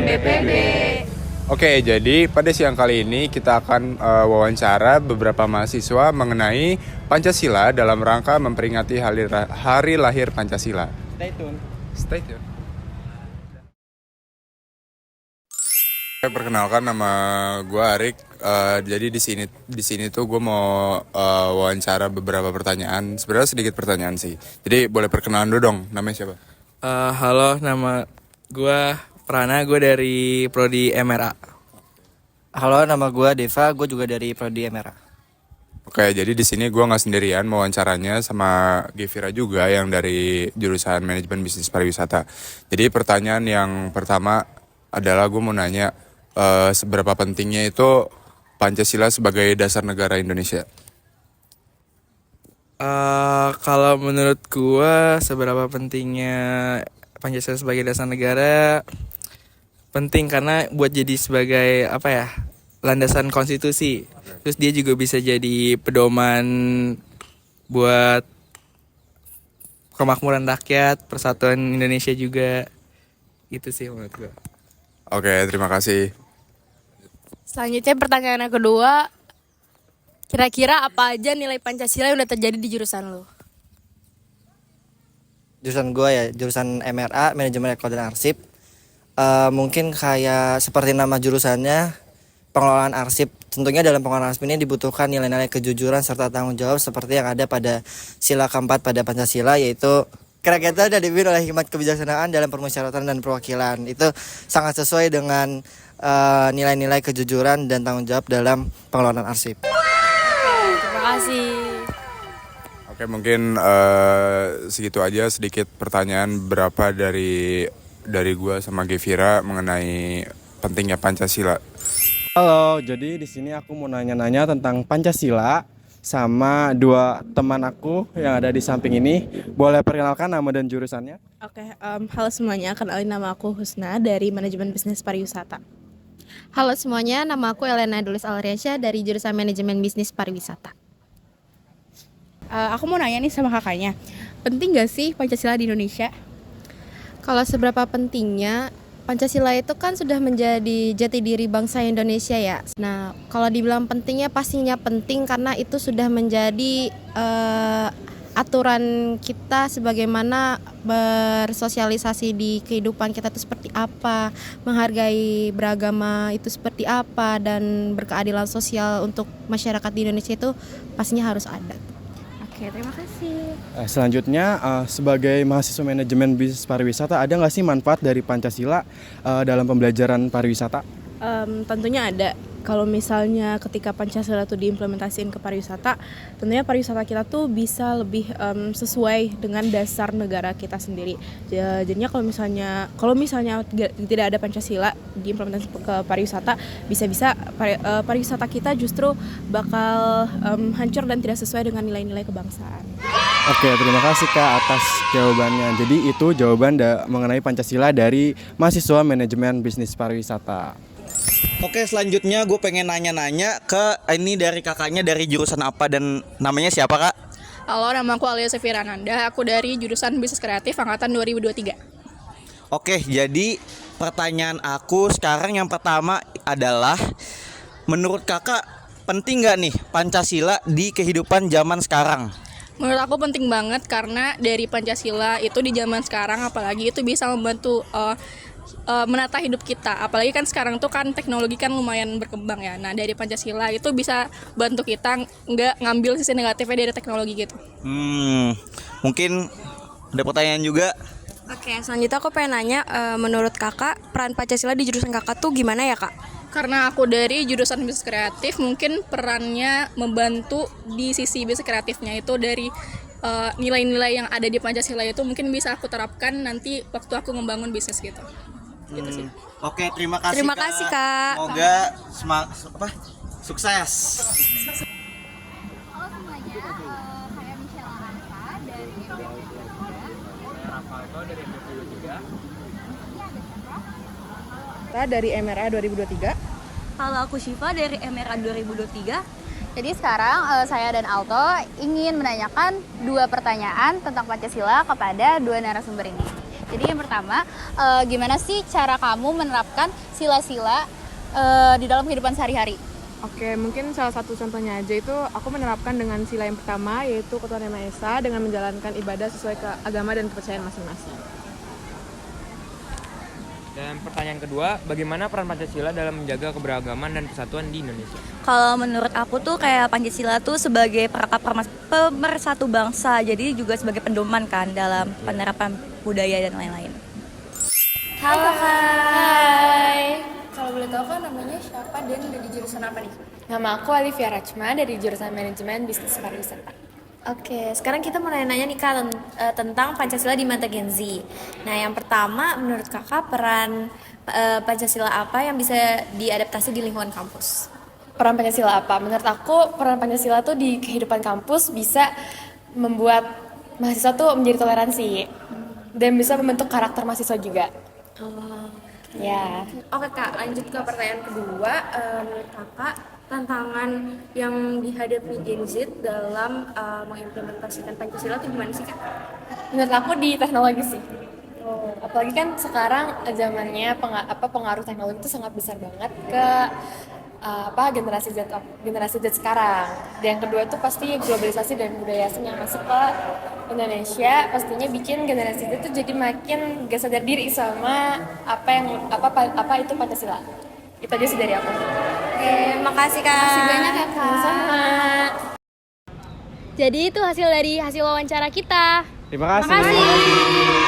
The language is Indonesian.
BPB. Oke, jadi pada siang kali ini kita akan wawancara beberapa mahasiswa mengenai Pancasila dalam rangka memperingati hari lahir Pancasila. Stay tune. Perkenalkan, nama gue Arik. Jadi di sini tuh gue mau wawancara beberapa pertanyaan. Sebenarnya sedikit pertanyaan sih. Jadi boleh perkenalan dulu dong. Namanya siapa? Halo, nama gue Prana, gue dari Prodi MRA. Halo, nama gue Deva, gue juga dari Prodi MRA. Oke, jadi di sini gue nggak sendirian, mau wawancaranya sama Gevira juga yang dari jurusan Manajemen Bisnis Pariwisata. Jadi pertanyaan yang pertama adalah gue mau nanya seberapa pentingnya itu Pancasila sebagai dasar negara Indonesia. Kalau menurut gue seberapa pentingnya Pancasila sebagai dasar negara, penting karena buat jadi sebagai landasan konstitusi. Terus dia juga bisa jadi pedoman buat kemakmuran rakyat, persatuan Indonesia juga. Itu sih menurut gue. Oke, terima kasih. Selanjutnya pertanyaan yang kedua, kira-kira apa aja nilai Pancasila yang udah terjadi di jurusan lo? Jurusan gue ya, jurusan MRA, Manajemen Rekor dan Arsip. Mungkin kayak seperti nama jurusannya, pengelolaan arsip. Tentunya dalam pengelolaan arsip ini dibutuhkan nilai-nilai kejujuran serta tanggung jawab seperti yang ada pada sila keempat pada Pancasila, yaitu kerakyatan dan dipimpin oleh hikmat kebijaksanaan dalam permusyawaratan dan perwakilan. Itu sangat sesuai dengan nilai-nilai kejujuran dan tanggung jawab dalam pengelolaan arsip. Terima kasih. Oke, mungkin segitu aja sedikit pertanyaan berapa dari gue sama Gevira mengenai pentingnya Pancasila. Halo, jadi di sini aku mau nanya-nanya tentang Pancasila sama dua teman aku yang ada di samping ini. Boleh perkenalkan nama dan jurusannya? Oke, halo semuanya, kenalin nama aku Husna dari Manajemen Bisnis Pariwisata. Halo semuanya, nama aku Elena Dulis Alriasyah dari jurusan Manajemen Bisnis Pariwisata. Aku mau nanya nih sama kakaknya, penting gak sih Pancasila di Indonesia? Kalau seberapa pentingnya, Pancasila itu kan sudah menjadi jati diri bangsa Indonesia ya. Nah, kalau dibilang pentingnya pastinya penting karena itu sudah menjadi aturan kita sebagaimana bersosialisasi di kehidupan kita itu seperti apa, menghargai beragama itu seperti apa, dan berkeadilan sosial untuk masyarakat di Indonesia itu pastinya harus ada. Oke, terima kasih. Selanjutnya, sebagai mahasiswa Manajemen Bisnis Pariwisata, ada nggak sih manfaat dari Pancasila dalam pembelajaran pariwisata? Tentunya ada. Kalau misalnya ketika Pancasila itu diimplementasikan ke pariwisata, tentunya pariwisata kita tuh bisa lebih sesuai dengan dasar negara kita sendiri. Jadinya kalau misalnya tidak ada Pancasila diimplementasi ke pariwisata, bisa-bisa pariwisata kita justru bakal hancur dan tidak sesuai dengan nilai-nilai kebangsaan. Oke, terima kasih Kak atas jawabannya. Jadi itu jawaban mengenai Pancasila dari mahasiswa Manajemen Bisnis Pariwisata. Oke, selanjutnya gue pengen nanya-nanya ke ini dari kakaknya dari jurusan apa dan namanya siapa, Kak? Halo, nama aku Alia Sefirananda, aku dari jurusan Bisnis Kreatif angkatan 2023. Oke, jadi pertanyaan aku sekarang yang pertama adalah, menurut kakak penting gak nih Pancasila di kehidupan zaman sekarang? Menurut aku penting banget karena dari Pancasila itu di zaman sekarang apalagi itu bisa membantu menata hidup kita. Apalagi kan sekarang tuh kan teknologi kan lumayan berkembang ya. Nah, dari Pancasila itu bisa bantu kita nggak ngambil sisi negatifnya dari teknologi gitu. Mungkin ada pertanyaan juga. Oke, selanjutnya aku pengen nanya, menurut kakak peran Pancasila di jurusan kakak tuh gimana ya kak? Karena aku dari jurusan bisnis kreatif, mungkin perannya membantu di sisi bisnis kreatifnya itu dari nilai-nilai yang ada di Pancasila itu mungkin bisa aku terapkan nanti waktu aku membangun bisnis gitu. Gitu sih. Oke, terima kasih. Terima kasih Kak. Semoga sukses. Halo semuanya, saya Michelle Aransa dari Rafael dari MRA 2023. Kita dari MRA 2023. Halo, aku Syifa dari MRA 2023. Jadi sekarang saya dan Alto ingin menanyakan dua pertanyaan tentang Pancasila kepada dua narasumber ini. Jadi yang pertama, gimana sih cara kamu menerapkan sila-sila di dalam kehidupan sehari-hari? Oke, mungkin salah satu contohnya aja itu aku menerapkan dengan sila yang pertama, yaitu Ketuhanan Yang Maha Esa dengan menjalankan ibadah sesuai ke agama dan kepercayaan masing-masing. Dan pertanyaan kedua, bagaimana peran Pancasila dalam menjaga keberagaman dan persatuan di Indonesia? Kalau menurut aku tuh kayak Pancasila tuh sebagai perangkat pemersatu bangsa, jadi juga sebagai pedoman kan dalam penerapan budaya dan lain-lain. Halo Hai. Kalau boleh tahu kan namanya siapa dan dari jurusan apa nih? Nama aku Alivia Rachma dari jurusan Manajemen Bisnis Pariwisata. Oke, sekarang kita mau nanya-nanya nih Kak tentang Pancasila di mata Gen Z. Nah, yang pertama menurut Kakak peran Pancasila apa yang bisa diadaptasi di lingkungan kampus? Peran Pancasila apa? Menurut aku peran Pancasila tuh di kehidupan kampus bisa membuat mahasiswa tuh menjadi toleransi dan bisa membentuk karakter mahasiswa juga. Ya. Oke Kak, lanjut ke pertanyaan kedua. Menurut Kakak tantangan yang dihadapi Gen Z dalam mengimplementasikan Pancasila itu gimana sih Kak? Menurut aku di teknologi sih. Apalagi kan sekarang zamannya pengaruh teknologi itu sangat besar banget ke generasi Z sekarang. Dan yang kedua tuh pasti globalisasi dan budaya asing yang masuk ke Indonesia pastinya bikin generasi Z tuh jadi makin gak sadar diri sama apa itu Pancasila. Itu aja sih dari aku. Oke, makasih Kak. Makasih banyak ya Kak. Sama. Jadi itu hasil wawancara kita. Terima kasih. Makasih.